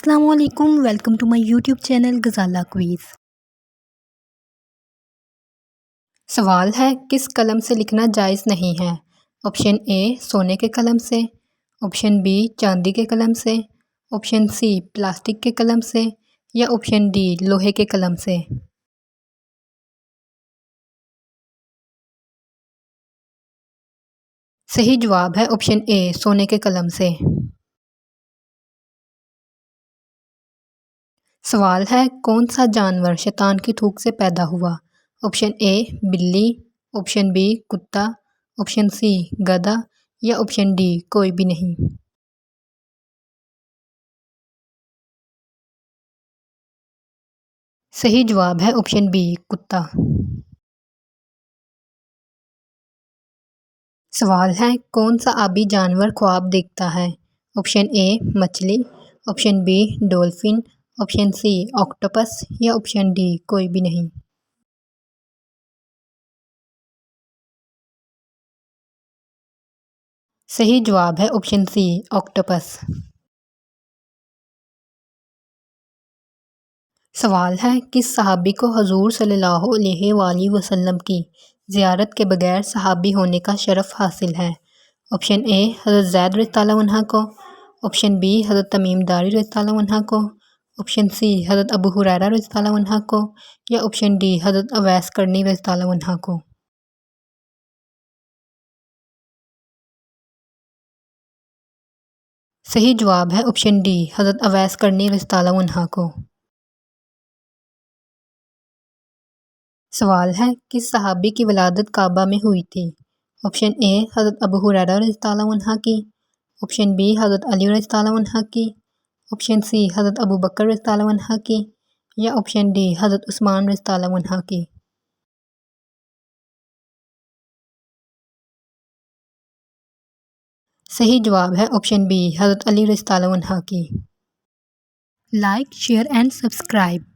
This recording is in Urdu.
السلام علیکم، welcome to my YouTube channel Ghazala quiz. سوال ہے کس قلم سے لکھنا جائز نہیں ہے؟ آپشن اے سونے کے قلم سے، آپشن بی چاندی کے قلم سے، آپشن سی پلاسٹک کے قلم سے یا آپشن ڈی لوہے کے قلم سے۔ صحیح جواب ہے آپشن اے سونے کے قلم سے۔ سوال ہے کون سا جانور شیطان کی تھوک سے پیدا ہوا؟ آپشن اے بلی، آپشن بی کتا، آپشن سی گدھا یا آپشن ڈی کوئی بھی نہیں۔ صحیح جواب ہے آپشن بی کتا۔ سوال ہے کون سا آبی جانور خواب دیکھتا ہے؟ آپشن اے مچھلی، option B dolphin, option C octopus یا آپشن ڈی کوئی بھی نہیں۔ صحیح جواب ہے آپشن سی آکٹوپس۔ سوال ہے کس صحابی کو حضور صلی اللہ علیہ وآلہ وسلم کی زیارت کے بغیر صحابی ہونے کا شرف حاصل ہے؟ آپشن اے حضرت زید رضی اللہ عنہ کو، آپشن بی حضرت تمیم داری رضی اللہ عنہ کو، آپشن سی حضرت ابو ہریرہ رضی اللہ عنہ کو یا آپشن ڈی حضرت اویس کرنی رضی اللہ عنہ کو۔ صحیح جواب ہے آپشن ڈی حضرت اویس کرنی رضی اللہ عنہ کو۔ سوال ہے کس صحابی کی ولادت کعبہ میں ہوئی تھی؟ آپشن اے حضرت ابو ہریرہ رضی اللہ عنہ کی، آپشن بی حضرت علی رضی اللہ عنہ کی، آپشن سی حضرت ابو بکر رضی اللہ عنہ کی یا آپشن ڈی حضرت عثمان رضی اللہ عنہ کی۔ صحیح جواب ہے آپشن بی حضرت علی رضی اللہ عنہ کی۔ Like, share and subscribe.